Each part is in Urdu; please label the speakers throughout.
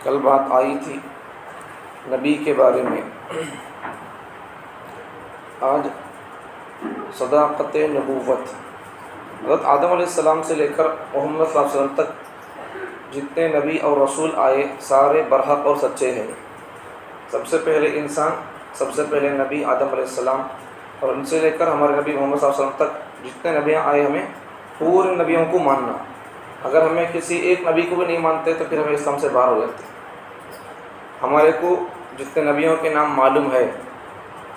Speaker 1: کل بات آئی تھی نبی کے بارے میں. آج صداقت نبوت. حضرت آدم علیہ السلام سے لے کر محمد صلی اللہ علیہ وسلم تک جتنے نبی اور رسول آئے سارے برحق اور سچے ہیں. سب سے پہلے انسان، سب سے پہلے نبی آدم علیہ السلام، اور ان سے لے کر ہمارے نبی محمد صلی اللہ علیہ وسلم تک جتنے نبیاں آئے ہمیں پورے نبیوں کو ماننا. اگر ہمیں کسی ایک نبی کو بھی نہیں مانتے تو پھر ہمیں اسلام سے باہر ہو جاتے. ہمارے کو جتنے نبیوں کے نام معلوم ہے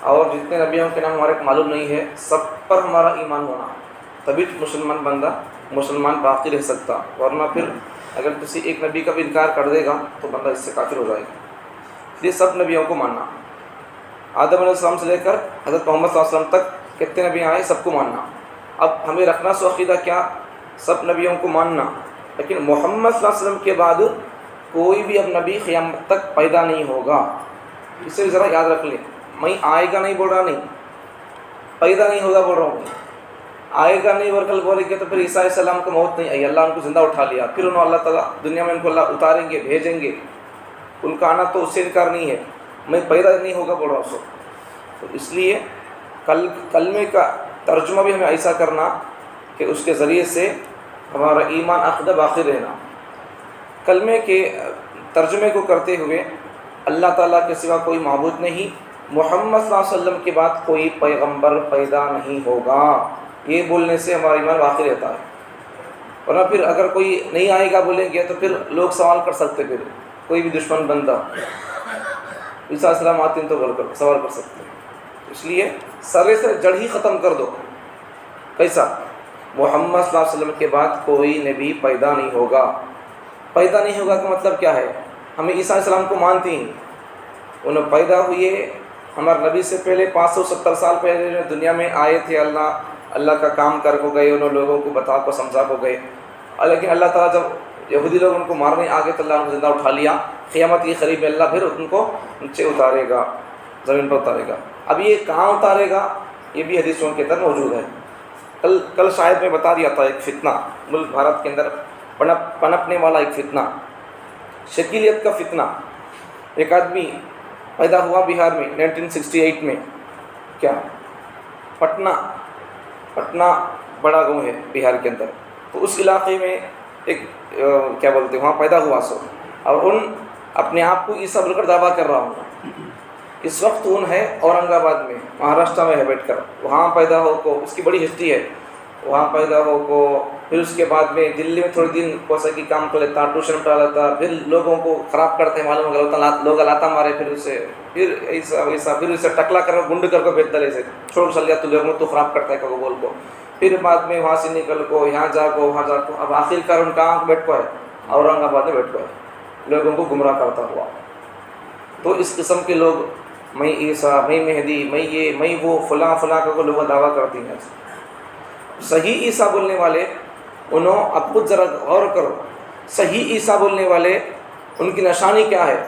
Speaker 1: اور جتنے نبیوں کے نام ہمارے کو معلوم نہیں ہے سب پر ہمارا ایمان ہونا، تبھی مسلمان بندہ مسلمان باقی رہ سکتا. ورنہ پھر اگر کسی ایک نبی کا بھی انکار کر دے گا تو بندہ اس سے کافر ہو جائے گا. اس لیے سب نبیوں کو ماننا. آدم علیہ السلام سے لے کر حضرت محمد صلی اللہ علیہ وسلم تک کتنے نبی آئے سب کو ماننا. اب ہمیں رکھنا سو عقیدہ کیا؟ سب نبیوں کو ماننا، لیکن محمد صلی اللہ علیہ وسلم کے بعد کوئی بھی اب نبی قیامت تک پیدا نہیں ہوگا. اسے ذرا یاد رکھ لیں. میں آئے گا نہیں بول رہا، نہیں پیدا نہیں ہوگا بول رہا ہوں. آئے گا نہیں ورکل بولے گے تو پھر عیسیٰ علیہ السلام کو موت نہیں آئی، اللہ ان کو زندہ اٹھا لیا، پھر انہوں اللہ تعالیٰ دنیا میں ان کو اللہ اتاریں گے، بھیجیں گے. ان کا آنا تو اس سے انکار نہیں ہے. میں پیدا نہیں ہوگا بول رہا ہوں. تو اس لیے کلمے کا ترجمہ بھی ہمیں ایسا کرنا کہ اس کے ذریعے سے ہمارا ایمان عقیدہ باقی رہنا. کلمے کے ترجمے کو کرتے ہوئے اللہ تعالیٰ کے سوا کوئی معبود نہیں، محمد صلی اللہ علیہ وسلم کے بعد کوئی پیغمبر پیدا نہیں ہوگا، یہ بولنے سے ہمارا ایمان باقی رہتا ہے. ورنہ پھر اگر کوئی نہیں آئے گا بولیں گے تو پھر لوگ سوال کر سکتے، پھر کوئی بھی دشمن بندہ عیسیٰ علیہ السلام آتے ہیں تو بول کر سوال کر سکتے ہیں. اس لیے سرے سے جڑ ہی ختم کر دو. کیسا؟ محمد صلی اللہ علیہ وسلم کے بعد کوئی نبی پیدا نہیں ہوگا. پیدا نہیں ہوگا کا مطلب کیا ہے؟ ہمیں عیسیٰ علیہ السلام کو مانتے ہیں، انہوں پیدا ہوئے ہمارے نبی سے پہلے 570 سال پہلے دنیا میں آئے تھے. اللہ کا کام کر کو گئے، انہوں لوگوں کو بتا کو سمجھا کو گئے. لیکن اللہ تعالیٰ جب یہودی لوگ ان کو مارنے آگے تو اللہ نے زندہ اٹھا لیا. قیامت کی قریب میں اللہ پھر ان کو نیچے اتارے گا، زمین پر اتارے گا. اب یہ کہاں اتارے گا یہ بھی حدیثوں کے اندر موجود ہے. کل شاید میں بتا دیا تھا ایک فتنہ ملک بھارت کے اندر پنپنے والا ایک فتنہ، شکیلیت کا فتنہ. ایک آدمی پیدا ہوا بہار میں 1968 میں. کیا؟ پٹنہ بڑا گاؤں ہے بہار کے اندر. تو اس علاقے میں ایک کیا بولتے ہیں وہاں پیدا ہوا سو، اور ان اپنے آپ کو عیسیٰ بول کر دعویٰ کر رہا ہوں. اس وقت ان ہے اورنگ آباد میں، مہاراشٹر میں ہے بیٹھ کر. وہاں پیدا ہو کو اس کی بڑی ہسٹری ہے. وہاں پیدا ہو کو پھر اس کے بعد میں دلی میں تھوڑے دن کوسا کی کام کر لیتا، ٹیوشن پڑھا لیتا، پھر لوگوں کو خراب کرتے ہیں، معلوم ہوگا لوگ لاتا مارے، پھر اسے پھر ایسا پھر اسے ٹکلا کر گنڈ کر کو بھیجتا اسے چھوڑ چل گیا تو لوگوں تو خراب کرتا ہے کو بول کو. پھر بعد میں وہاں سے نکل کو یہاں جا کو وہاں جا کو. اب آخر کار ان کہاں بیٹھ کو ہے؟ اورنگ آباد میں بیٹھ کو ہے، لوگوں کو گمراہ کرتا ہوا. تو اس قسم کے لوگ میں عیسیٰ، میں مہدی، میں یہ، میں وہ، فلاں فلاں کا لوگ دعویٰ کرتی ہیں. صحیح عیسیٰ بولنے والے انہوں اب خود ذرا غور کرو، صحیح عیسیٰ بولنے والے ان کی نشانی کیا ہے؟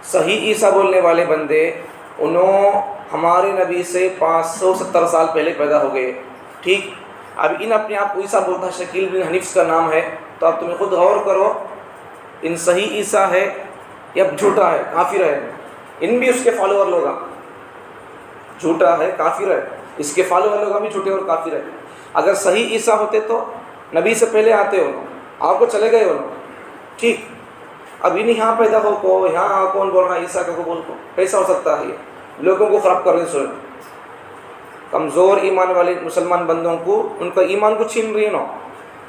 Speaker 1: صحیح عیسیٰ بولنے والے بندے انہوں ہمارے نبی سے 570 سال پہلے پیدا ہو گئے. ٹھیک. اب ان اپنے آپ کو عیسیٰ بولتا، شکیل بن حنیف کا نام ہے. تو اب تمہیں خود غور کرو ان صحیح عیسیٰ ہے یا جھوٹا ہے، کافر ہے. ان بھی اس کے فالوور لوگ جھوٹا ہے، کافر ہے. اس کے فالوور لوگ بھی جھوٹے اور کافر ہے. اگر صحیح عیسیٰ ہوتے تو نبی سے پہلے آتے انہوں، آپ کو چلے گئے انہوں. ٹھیک. اب انہیں یہاں پیدا ہو کو یہاں کون بول رہا ہے عیسیٰ کو بول کو؟ کیسا ہو سکتا ہے؟ یہ لوگوں کو خراب کر رہے ہیں. کمزور ایمان والے مسلمان بندوں کو ان کا ایمان کو چھین رہی ہے نا.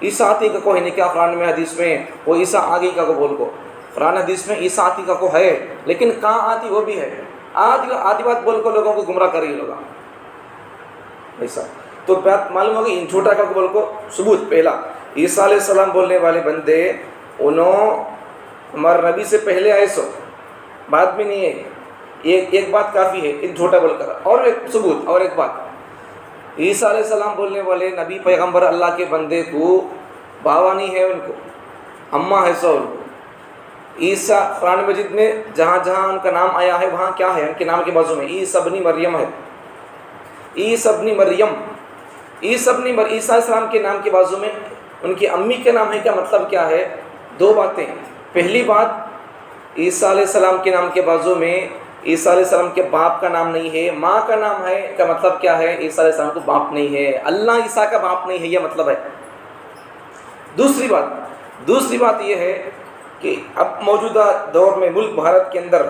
Speaker 1: عیسیٰ آتی کا کو ہے نہیں کیا؟ قرآن میں حدیث میں وہ عیسیٰ آگے کا کو بول کو. قرآن حدیث میں عیسیٰ آتی کا کو ہے، لیکن کہاں آتی وہ بھی ہے. آدھی بات بول کو لوگوں کو گمراہ کر رہی لوگ ایسا. تو بات معلوم ہوگی ان جھوٹا کا کو بول کو ثبوت. پہلا عیسیٰ علیہ السلام بولنے والے بندے انہوں ہمارے نبی سے پہلے آئے سو، بعد میں نہیں ہے. ایک بات کافی ہے ان جھوٹا بول کر. اور ایک ثبوت اور ایک بات، عیسیٰ علیہ السلام بولنے والے نبی پیغمبر اللہ کے بندے کو باوا نہیں ہے، ان کو اماں ہے سو. ان کو عیسیٰ قرآن مجید میں جہاں جہاں ان کا نام آیا ہے وہاں کیا ہے؟ ان کے نام کے بازو میں عیسیٰ ابن مریم ہے. عیسیٰ ابن مریم، عیسیٰ علیہ السلام کے نام کے بازو میں ان کی امی کے نام ہے. کیا مطلب کیا ہے؟ دو باتیں. پہلی بات عیسیٰ علیہ السلام کے نام کے بازو میں عیسیٰ علیہ السلام کے باپ کا نام نہیں ہے، ماں کا نام ہے، کا مطلب کیا ہے؟ عیسیٰ علیہ السلام کو باپ نہیں ہے، اللہ عیسیٰ کا باپ نہیں ہے، یہ مطلب ہے۔ دوسری بات یہ ہے کہ اب موجودہ دور میں ملک بھارت کے اندر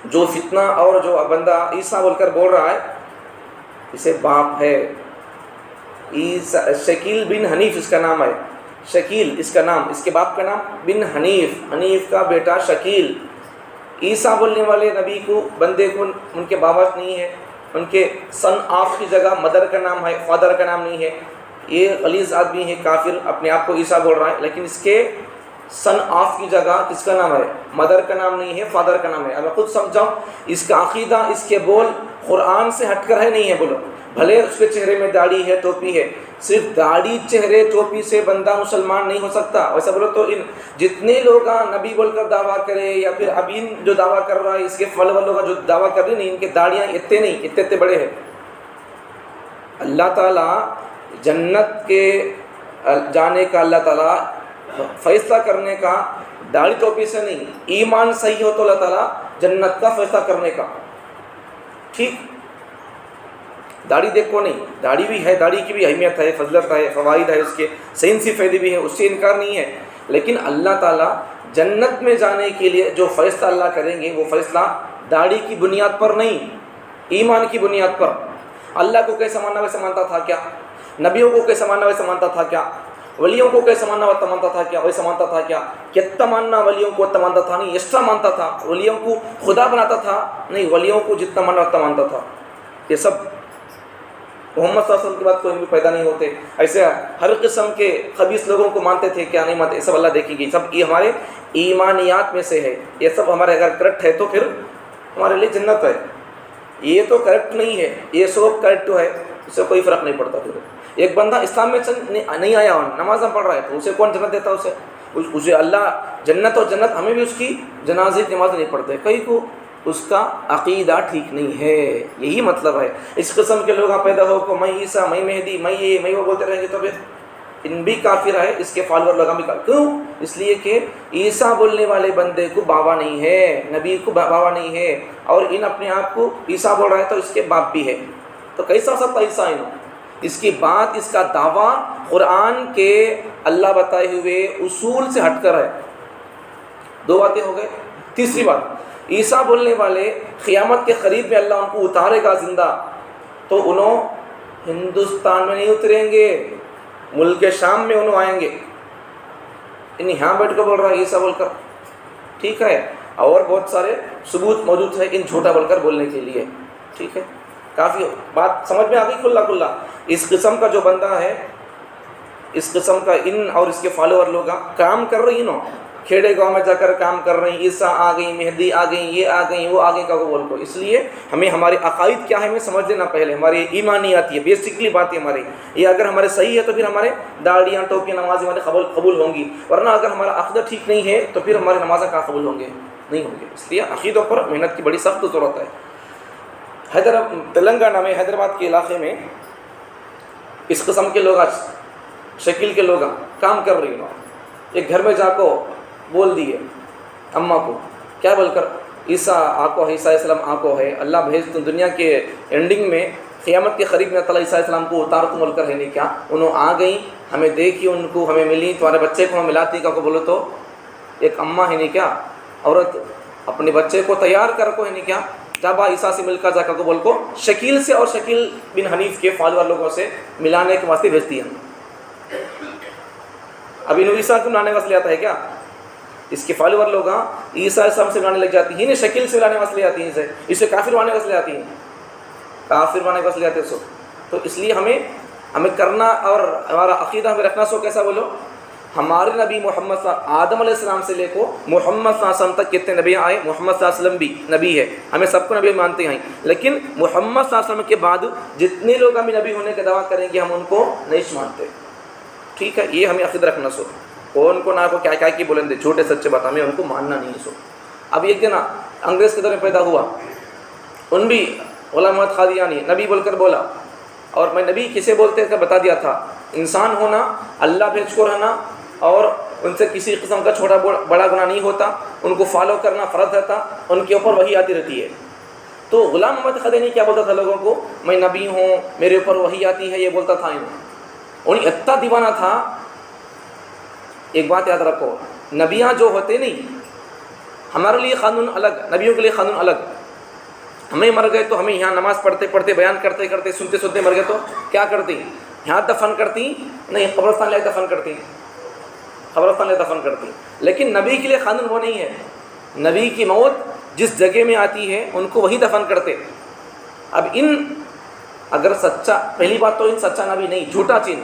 Speaker 1: جو فتنہ اور جو بندہ عیسیٰ بول کر بول رہا ہے، اسے باپ ہے شکیل بن حنیف اس کا نام ہے، شکیل اس کا نام، اس کے باپ کا نام بن حنیف کا بیٹا شکیل۔ عیسیٰ بولنے والے نبی کو بندے کو ان کے بابا نہیں ہے، ان کے سن آف کی جگہ مدر کا نام ہے، فادر کا نام نہیں ہے۔ یہ غلیظ آدمی ہے، کافر، اپنے آپ کو عیسیٰ بول رہا ہے، لیکن اس کے سن آف کی جگہ کس کا نام ہے؟ مدر کا نام نہیں ہے، فادر کا نام ہے۔ اب میں خود سمجھاؤں، اس کا عقیدہ، اس کے بول قرآن سے ہٹ کر ہے نہیں ہے؟ بولو، بھلے اس کے چہرے میں داڑھی ہے، ٹوپی ہے، صرف داڑھی چہرے ٹوپی سے بندہ مسلمان نہیں ہو سکتا۔ ویسا بولو تو ان جتنے لوگ نبی بول کر دعویٰ کرے، یا پھر اب ان جو دعویٰ کر رہا ہے، اس کے فالوور لوگ جو دعویٰ کر رہے ہیں، ان کے داڑیاں اتنے بڑے ہیں۔ اللہ تعالیٰ جنت کے جانے کا، اللہ تعالیٰ فیصلہ کرنے کا داڑھی ٹوپی سے نہیں، ایمان صحیح ہو تو اللہ تعالیٰ جنت کا فیصلہ کرنے کا، ٹھیک؟ داڑھی دیکھو نہیں، داڑھی بھی ہے، داڑھی کی بھی اہمیت ہے، فضلت ہے، فوائد ہے، اس کے سائنسی فائدے بھی ہیں، اس سے انکار نہیں ہے، لیکن اللہ تعالیٰ جنت میں جانے کے لیے جو فیصلہ اللہ کریں گے، وہ فیصلہ داڑھی کی بنیاد پر نہیں، ایمان کی بنیاد پر۔ اللہ کو کیسے ماننا ویسے مانتا تھا کیا؟ نبیوں کو کیسے ماننا ویسے مانتا تھا کیا؟ ولیوں کو کیسے ماننا ویسے مانتا تھا کیا؟ ویسے مانتا تھا کیا؟ کتنا ماننا ولیوں کو اتنا مانتا تھا نہیں، ایکسٹرا مانتا تھا۔ ولیوں کو خدا بناتا تھا نہیں، ولیوں کو جتنا ماننا اتنا مانتا تھا۔ یہ سب محمد صلی اللہ علیہ وسلم کے بعد کوئی بھی پیدا نہیں ہوتے، ایسے ہر قسم کے خبیث لوگوں کو مانتے تھے، کیا نہیں مانتے، یہ سب اللہ دیکھیں گے۔ سب یہ ہمارے ایمانیات میں سے ہے، یہ سب ہمارے اگر کریکٹ ہے تو پھر ہمارے لیے جنت ہے۔ یہ تو کریکٹ نہیں ہے، یہ سب کریکٹ ہے، اس سے کوئی فرق نہیں پڑتا۔ پھر ایک بندہ اسلام میں نہیں آیا، نماز نہ پڑھ رہا ہے، تو اسے کون جنت دیتا؟ اسے اللہ جنت، اور جنت ہمیں بھی اس کی جنازے کی نماز نہیں پڑھتے، کئی کو اس کا عقیدہ ٹھیک نہیں ہے، یہی مطلب ہے۔ اس قسم کے لوگ پیدا ہو کو میں عیسیٰ، میں مہدی، میں یہ، میں وہ بولتے رہیں گے تو پھر ان بھی کافر ہے، اس کے فالوور لوگ بھی کافر۔ کیوں؟ اس لیے کہ عیسیٰ بولنے والے بندے کو بابا نہیں ہے، نبی کو بابا نہیں ہے، اور ان اپنے آپ کو عیسیٰ بول رہا ہے تو اس کے باپ بھی ہے، تو کیسا ہو سکتا عیسیٰ؟ اس کی بات، اس کا دعویٰ قرآن کے اللہ بتائے ہوئے اصول سے ہٹ کر ہے۔ دو باتیں ہو گئے۔ تیسری بات، عیسیٰ بولنے والے قیامت کے قریب میں اللہ ان کو اتارے گا زندہ، تو انہوں ہندوستان میں نہیں اتریں گے، ملک شام میں انہوں آئیں گے۔ ان یہاں بیٹھ کر بول رہا ہے عیسیٰ بول کر، ٹھیک ہے، اور بہت سارے ثبوت موجود ہے ان جھوٹا بول کر بولنے کے لیے، ٹھیک ہے۔ کافی بات سمجھ میں آ گئی کھلا کھلا۔ اس قسم کا جو بندہ ہے، اس قسم کا ان اور اس کے فالوور لوگ کام کر رہی نو، کھیڑے گاؤں میں جا کر کام کر رہے ہیں، عیسیٰ آ گئی، مہدی آ گئی، یہ آ گئی، وہ آگے کا بول کو۔ اس لیے ہمیں ہمارے عقائد کیا ہے ہمیں سمجھ لینا پہلے، ہماری ایمانیات یہ بیسکلی باتیں ہماری، یہ اگر ہمارے صحیح ہے تو پھر ہمارے داڑیاں، ٹوپیاں، نمازیں ہمارے قبول ہوں گی، ورنہ اگر ہمارا عقیدہ ٹھیک نہیں ہے تو پھر ہماری نمازیں کہاں قبول ہوں گے؟ نہیں ہوں گے۔ اس لیے عقیدوں پر محنت کی بڑی سخت ضرورت ہے۔ تلنگانہ میں، حیدرآباد کے علاقے میں اس قسم کے لوگ، شکیل کے لوگ کام کر رہی ہیں، ایک گھر میں جا کو بول دیے اماں کو، کیا بول کر؟ عیسیٰ آکو ہے، عیسیٰ علیہ السلام آکو ہے، اللہ بھیج تم دنیا کے اینڈنگ میں، قیامت کے قریب میں اللہ عیسیٰ علیہ السلام کو اتار تم بول کر ہے نہیں کیا؟ انہوں آ گئیں، ہمیں دیکھی، ان کو ہمیں ملی، تمہارے بچے کو ہم ملاتی کا کو بولو تو ایک اماں ہے نہیں کیا، عورت اپنے بچے کو تیار کر کو ہے نہیں کیا، جب عیسیٰ سے مل کر جا کر کو بول کو شکیل سے اور شکیل بن حنیف کے فالوور لوگوں سے ملانے کے واسطے بھیجتی ہے۔ اب انہوں عیسیٰ کو ملانے واسطے آتا ہے کیا؟ اس کے فالوور لوگ عیسیٰ علیہ السلام سے ملانے لگ جاتی ہیں، شکیل سے ملانے واسطے آتی ہیں، اسے کافر ماننے واسطے آتی ہیں، کافر ماننے واسطے آتے سو۔ تو اس لیے ہمیں کرنا اور ہمارا عقیدہ ہمیں رکھنا سو کیسا بولو، ہمارے نبی محمد صلی اللہ آدم علیہ السلام سے لے کو محمد صلی اللہ علیہ وسلم تک کتنے نبی آئے، محمد صلی اللہ علیہ وسلم بھی نبی ہے، ہمیں سب کو نبی مانتے ہیں، لیکن محمد صلی اللہ علیہ وسلم کے بعد جتنے لوگ ہمیں نبی ہونے کا دعویٰ کریں گے ہم ان کو نہیں مانتے، ٹھیک ہے۔ یہ ہمیں عقیدہ رکھنا سو، کون کو نہ کو کیا کیا کی بولیں دے، جھوٹے سچے بات ہمیں ان کو ماننا نہیں سو۔ اب ایک دن انگریز کے دور میں پیدا ہوا، ان بھی غلام محمد قادیانی نبی بول کر بولا، اور میں نبی کسے بولتے ہیں بتا دیا تھا، انسان ہونا، اللہ بھیج کو رہنا، اور ان سے کسی قسم کا چھوٹا بڑا گناہ نہیں ہوتا، ان کو فالو کرنا فرض رہتا، ان کے اوپر وحی آتی رہتی ہے۔ تو غلام محمد قادیانی کیا بولتا تھا لوگوں کو؟ میں نبی ہوں، میرے اوپر وحی آتی ہے، یہ بولتا تھا۔ انہیں اتنا دیوانہ تھا۔ ایک بات یاد رکھو، نبیاں جو ہوتے نہیں، ہمارے لیے قانون الگ، نبیوں کے لیے قانون الگ۔ ہمیں مر گئے تو ہمیں یہاں نماز پڑھتے پڑھتے، بیان کرتے کرتے، سنتے سنتے مر گئے تو کیا کرتی؟ یہاں دفن کرتی؟ نہیں، قبرستان لے دفن کرتی، قبرستان لے دفن کرتی۔ لیکن نبی کے لیے قانون وہ نہیں ہے۔ نبی کی موت جس جگہ میں آتی ہے ان کو وہی دفن کرتے۔ اب اگر سچا، پہلی بات تو سچا نبی نہیں، جھوٹا چیز۔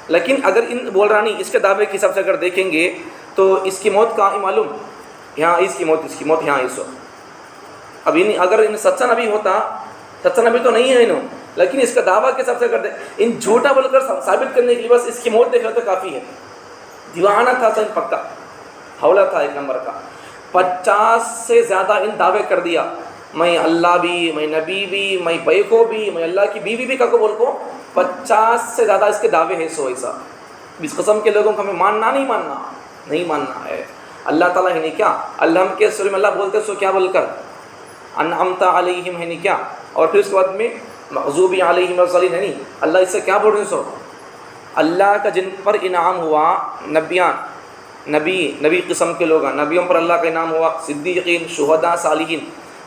Speaker 1: لیکن اگر بول رہا نہیں، اس کے دعوے کے حساب سے اگر دیکھیں گے تو اس کی موت کہاں معلوم؟ یہاں اس کی موت یہاں اس وقت۔ اب اگر سچا نبی ہوتا، سچا نبی تو نہیں ہے لیکن اس کا دعویٰ کے حساب سے اگر جھوٹا بول کر ثابت کرنے کے لیے بس اس کی موت دیکھ رہا تو کافی ہے۔ دیوانہ تھا سن، پکا حولہ تھا ایک نمبر کا۔ 50 سے زیادہ دعوے کر دیا، میں اللہ بھی، میں نبی بھی، میں بیکو بھی، میں اللہ کی بیوی بھی، کا کو بول کو 50 سے زیادہ اس کے دعوے ہیں۔ ایسا اس قسم کے لوگوں کو ہمیں ماننا نہیں ماننا ہے۔ اللہ تعالیٰ ہے نہیں کیا، اللہ کے سورہ میں اللہ بولتے سو کیا بول کر؟ انعمت علیہم ہے نہیں کیا، اور پھر اس کے بعد میں مغضوب علیہم الضالین ہے نہیں۔ اللہ اس سے کیا بول رہے ہیں؟ اللہ کا جن پر انعام ہوا، نبی قسم کے لوگ، نبیوں پر اللہ کا انعام ہوا، صدیقین، شہداء، صالحین،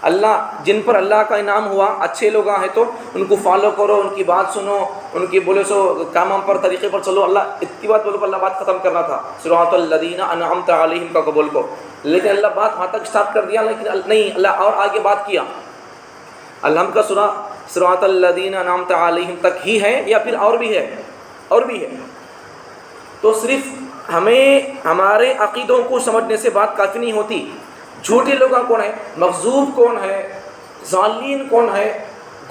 Speaker 1: اللہ جن پر اللہ کا انعام ہوا، اچھے لوگ ہیں تو ان کو فالو کرو، ان کی بات سنو، ان کی بولے سو کاموں پر، طریقے پر چلو۔ اللہ اتنی بات بولو، اللہ بات ختم کرنا تھا، صراط الذین انعمت علیہم کا قبول کو، لیکن اللہ بات وہاں تک اسٹارٹ کر دیا، لیکن نہیں، اللہ اور آگے بات کیا۔ اللہ کا سورہ صراط الذین انعمت علیہم تک ہی ہے یا پھر اور بھی ہے؟ اور بھی ہے۔ تو صرف ہمیں ہمارے عقیدوں کو سمجھنے سے بات کافی نہیں ہوتی۔ جھوٹے لوگ کون ہیں، مغضوب کون ہے، ضالین کون ہے،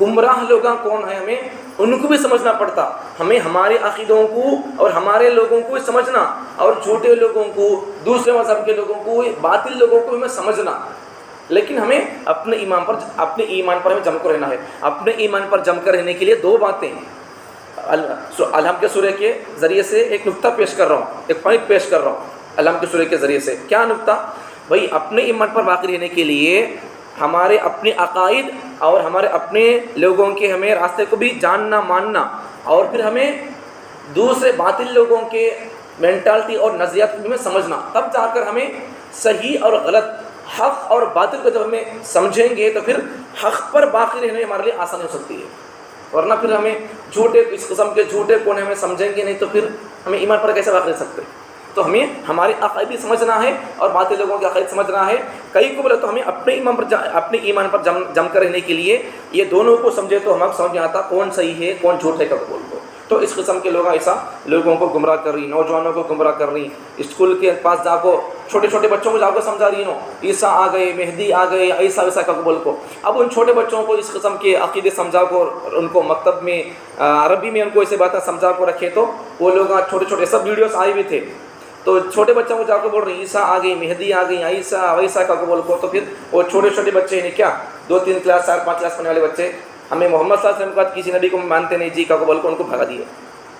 Speaker 1: گمراہ لوگ کون ہیں، ہمیں ان کو بھی سمجھنا پڑتا۔ ہمیں ہمارے عقیدوں کو اور ہمارے لوگوں کو سمجھنا، اور جھوٹے لوگوں کو، دوسرے مذہب کے لوگوں کو، باطل لوگوں کو ہمیں سمجھنا۔ لیکن ہمیں اپنے ایمان پر ہمیں جم کر رہنا ہے۔ اپنے ایمان پر جم کر رہنے کے لیے دو باتیں الحم کے سورہ کے ذریعے سے ایک نقطہ پیش کر رہا ہوں، ایک پوائنٹ پیش کر رہا ہوں الحم کے سورہ کے ذریعے سے۔ کیا نقطہ؟ بھائی اپنے ایمان پر باقی رہنے کے لیے ہمارے اپنے عقائد اور ہمارے اپنے لوگوں کے ہمیں راستے کو بھی جاننا، ماننا، اور پھر ہمیں دوسرے باطل لوگوں کے مینٹالٹی اور نظریات کو بھی ہمیں سمجھنا، تب جا کر ہمیں صحیح اور غلط، حق اور باطل کو جب ہمیں سمجھیں گے تو پھر حق پر باقی رہنے ہمارے لیے آسانی ہو سکتی ہے۔ ورنہ پھر ہمیں جھوٹے، اس قسم کے جھوٹے کون ہمیں سمجھیں گے نہیں تو پھر ہمیں ایمان پر کیسے باقی رہ سکتے؟ تو ہمیں ہمارے عقائد بھی سمجھنا ہے اور باطل لوگوں کے عقائد سمجھنا ہے۔ کئی کو بولے تو ہمیں اپنے ایمان پر جم کر رہنے کے لیے یہ دونوں کو سمجھے تو ہمیں سمجھ آتا کون صحیح ہے کون جھوٹ ہے کا بول کو۔ تو اس قسم کے لوگ ایسا لوگوں کو گمراہ کر رہی، نوجوانوں کو گمراہ کر رہی، اسکول کے پاس جا کو چھوٹے چھوٹے بچوں کو جا کو سمجھا رہی عیسیٰ آ گئے، مہدی آ گئے، ایسا ویسا کا بول کو۔ اب ان چھوٹے بچوں کو اس قسم کے عقیدے سمجھا کو، ان کو مکتب میں عربی میں ان کو ایسے باتیں سمجھا کو رکھے تو وہ لوگ چھوٹے چھوٹے سب ویڈیوز آئے بھی تھے، تو چھوٹے بچوں کو جا کو بول رہے ہیں عیسیٰ آ گئی، مہدی آ گئی، عیسیٰ ویسا کا بول کو۔ تو پھر وہ چھوٹے چھوٹے بچے ہیں کیا 2-3 کلاس 4-5 کلاس پڑھنے والے بچے، ہمیں محمد صلی اللہ علیہ وسلم کے بعد کسی نبی کو مانتے نہیں جی کا بول کو، ان کو بھگا دیے،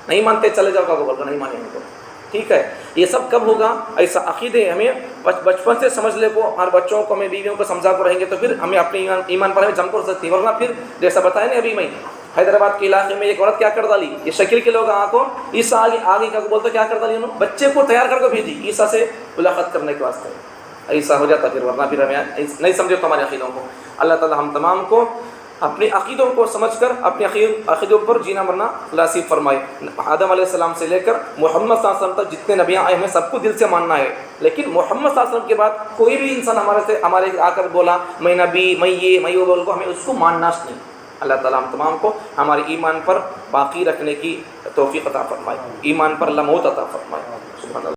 Speaker 1: نہیں مانتے چلے جاؤ کا بول کو، نہیں مانیں ان کو۔ ٹھیک ہے، یہ سب کب ہوگا؟ ایسا عقیدے ہمیں بچپن سے سمجھ لے کو، ہمارے بچوں کو، ہمیں بیویوں کو سمجھا کر رہیں گے تو پھر ہمیں اپنے ایمان پر ہمیں جم کر سکتی ہے۔ ورنہ پھر جیسا بتایا نا ابھی میں، حیدرآباد کے علاقے میں ایک عورت کیا کر ڈالی، یہ شکیل کے لوگ آ کو عیسیٰ آگے کا بولتے کیا کر ڈالی، انہوں نے بچے کو تیار کر کے بھیجی عیسیٰ سے ملاقات کرنے کے واسطے، ایسا ہو جاتا پھر۔ ورنہ پھر ہمیں نہیں سمجھے تو ہمارے عقیدوں کو۔ اللہ تعالی ہم تمام کو اپنے عقیدوں کو سمجھ کر اپنے عقیدوں پر جینا مرنا نصیب فرمائے۔ آدم علیہ السلام سے لے کر محمد صلی اللہ علیہ وسلم تک جتنے نبیاں آئے ہمیں سب کو دل سے ماننا ہے، لیکن محمد صلی اللہ علیہ وسلم کے بعد کوئی بھی انسان ہمارے آ کر بولا میں نبی، میں وہ بول کو، ہمیں اس کو ماننا نہیں۔ اللہ تعالیٰ ہم تمام کو ہمارے ایمان پر باقی رکھنے کی توفیق عطا فرمائے، ایمان پر اللہ موت عطا فرمائے۔ سبحان اللہ۔